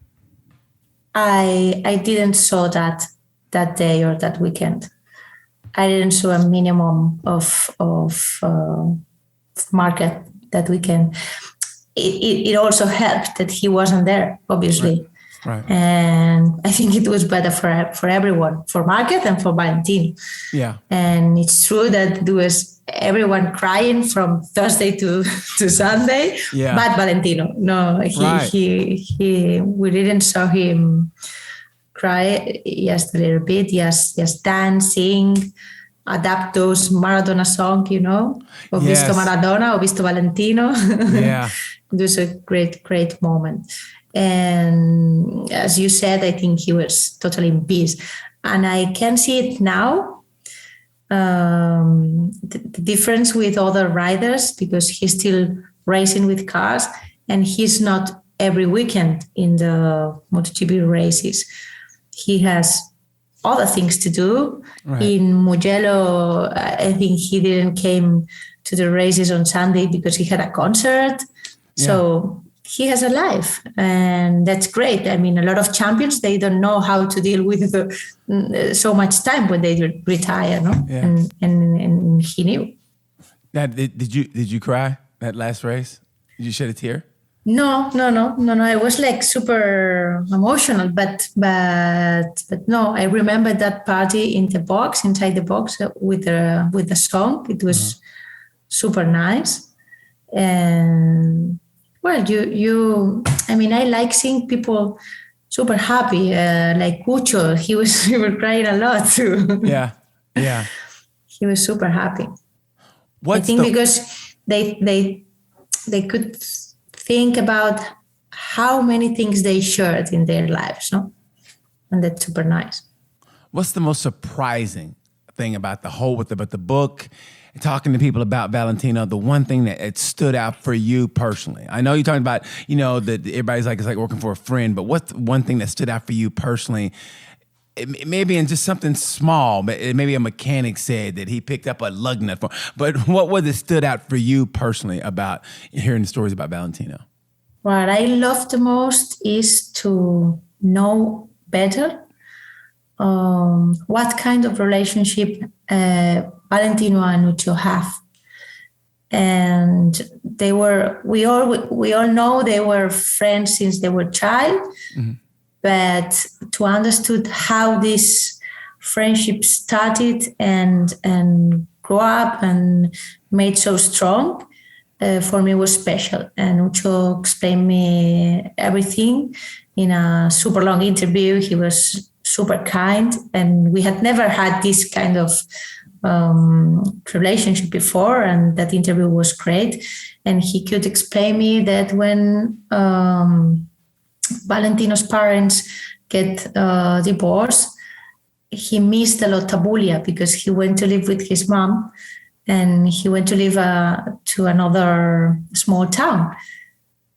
I didn't saw that day or that weekend. I didn't saw a minimum of market that weekend. It also helped that he wasn't there, obviously. Right. And I think it was better for everyone, for Marquez and for Valentino. Yeah. And it's true that there was everyone crying from Thursday to Sunday. Yeah. But Valentino, no, we didn't saw him cry. Just a little bit, just dancing, adapt those Maradona song, Ho visto Maradona, ho visto Valentino. Yeah. It was a great moment. And as you said, I think he was totally in peace. And I can see it now, the difference with other riders, because he's still racing with cars and he's not every weekend in the MotoGP races. He has other things to do. Right. In Mugello, I think he didn't came to the races on Sunday because he had a concert. Yeah. So he has a life, and that's great. I mean, a lot of champions, they don't know how to deal with so much time when they retire, no? Yeah. And he knew. Now, did you cry that last race? Did you shed a tear? No. I was like super emotional, but no. I remember that party inside the box with the song. It was super nice, and well, I mean, I like seeing people super happy, like Cucho. He was crying a lot too. Yeah. He was super happy. I think because they could think about how many things they shared in their lives, no? And that's super nice. What's the most surprising thing about the book, talking to people about Valentino, the one thing that it stood out for you personally? I know you're talking about, that everybody's like, it's like working for a friend, but what's one thing that stood out for you personally? It maybe in just something small, but maybe a mechanic said that he picked up a lug nut for. But what was it stood out for you personally about hearing the stories about Valentino? What I love the most is to know better what kind of relationship Valentino and Nuccio have. And we all know they were friends since they were child. Mm-hmm. But to understand how this friendship started and grew up and made so strong, for me was special. And Ucho explained me everything in a super long interview. He was super kind, and we had never had this kind of relationship before, and that interview was great. And he could explain me that when Valentino's parents get divorced, he missed a lot Tabulia because he went to live with his mom, and he went to live to another small town,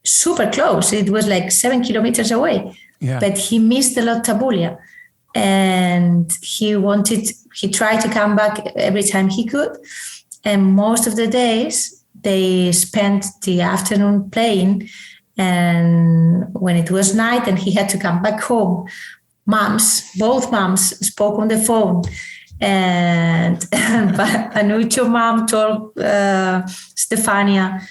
super close. It was like 7 kilometers away, but he missed a lot Tabulia, and he tried to come back every time he could, and most of the days they spent the afternoon playing. And when it was night and he had to come back home, both moms spoke on the phone. And Panuccio mom told Stefania,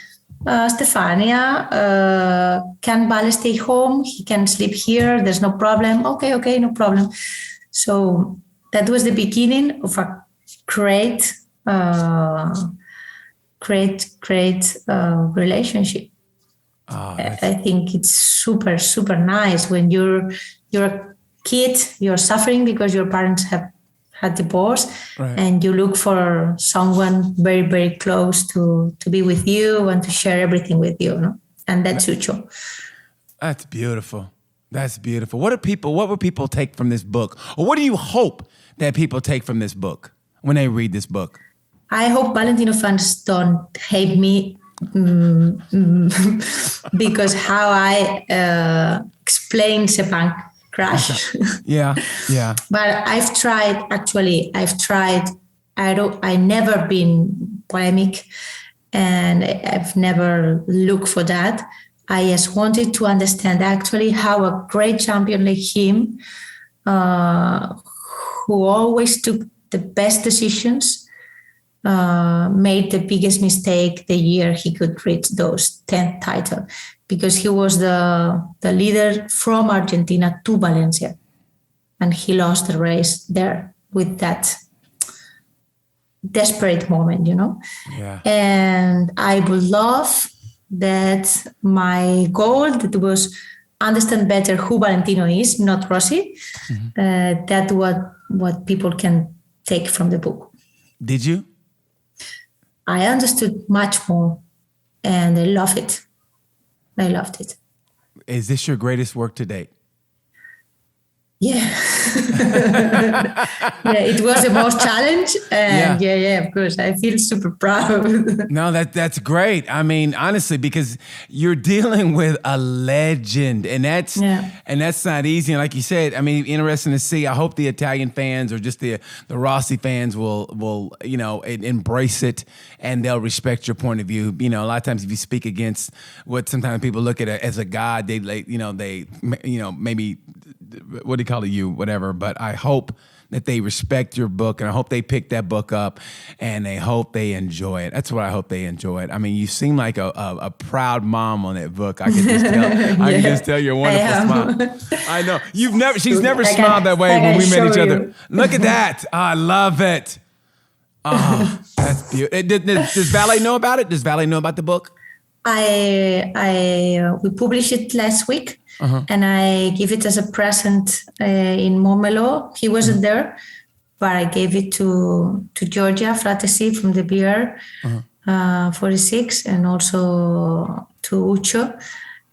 can Vale stay home? He can sleep here. There's no problem. Okay, no problem. So that was the beginning of a great relationship. I think it's super, super nice when you're a kid, you're suffering because your parents have had divorce, right, and you look for someone very, very close to be with you and to share everything with you, no? And that's Ucho. That's beautiful. That's beautiful. What would people take from this book? Or what do you hope that people take from this book when they read this book? I hope Valentino fans don't hate me because how I explain Sepang crash. Yeah, yeah. But I've tried. I never been polemic, and I've never looked for that. I just wanted to understand actually how a great champion like him, who always took the best decisions, made the biggest mistake the year he could reach those 10th title, because he was the leader from Argentina to Valencia, and he lost the race there with that desperate moment, Yeah. And I would love that my goal that was understand better who Valentino is, not Rossi. That what people can take from the book. Did you? I understood much more, and I love it. I loved it. Is this your greatest work to date? Yeah. Yeah, it was the most challenge. And yeah, of course. I feel super proud. No, that's great. I mean, honestly, because you're dealing with a legend, and that's not easy. And like you said, I mean, interesting to see. I hope the Italian fans or just the Rossi fans will embrace it, and they'll respect your point of view. A lot of times if you speak against what sometimes people look at as a god, they maybe, what do you call it, whatever. But I hope that they respect your book, and I hope they pick that book up, and they hope they enjoy it. That's what I hope they enjoy it. I mean, you seem like a proud mom on that book. I can just tell. I can just tell you're a wonderful smile. I know she's never smiled that way when we met each other. Look at that! Oh, I love it. Oh, that's beautiful. Does Valet know about it? Does Valet know about the book? We published it last week. And I give it as a present in Montmeló. He wasn't there, but I gave it to Georgia Fratesi from the BR 46, and also to Ucho.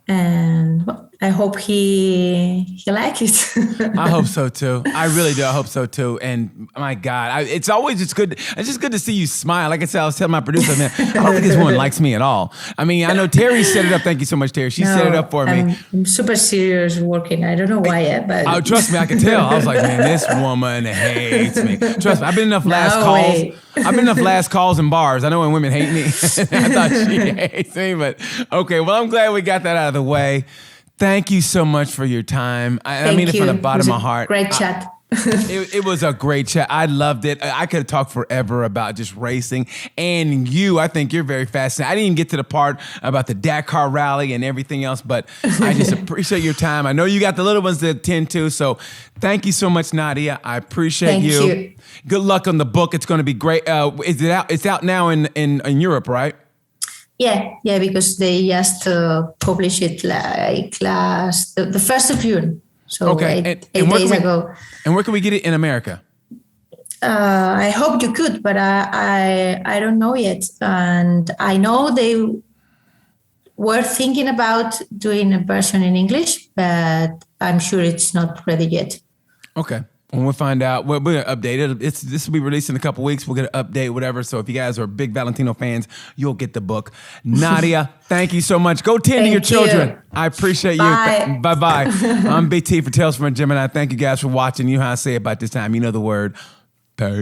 And I hope he likes it. I hope so too. I really do. I hope so too. And my God, it's just good to see you smile. Like I said, I was telling my producer, man, I don't think this woman likes me at all. I mean, I know Terry set it up. Thank you so much, Terry. She set it up for me. I'm super serious working. I don't know why yet, but trust me, I can tell. I was like, man, this woman hates me. Trust me, I've been enough last calls. I've been enough last calls and bars. I know when women hate me. I thought she hates me, but okay. Well, I'm glad we got that out of the way. Thank you so much for your time. I mean it from the bottom of my heart. Great chat. It was a great chat. I loved it. I could have talked forever about just racing. And I think you're very fascinating. I didn't even get to the part about the Dakar rally and everything else, but I just appreciate your time. I know you got the little ones to attend to, so thank you so much, Nadia. I appreciate you. Thank you. Good luck on the book. It's going to be great. Is it out? It's out now in Europe, right? Yeah, because they just published it like the 1st of June. So okay. 8 days ago. And where can we get it in America? I hope you could, but I don't know yet. And I know they were thinking about doing a version in English, but I'm sure it's not ready yet. Okay. When we find out, we're going to update it. This will be released in a couple weeks. We're going to update whatever. So if you guys are big Valentino fans, you'll get the book. Nadia, thank you so much. Go tend to your children. I appreciate you. Bye-bye. I'm BT for Tales from a Gemini. Thank you guys for watching. You know how I say about this time. You know the word. Pais.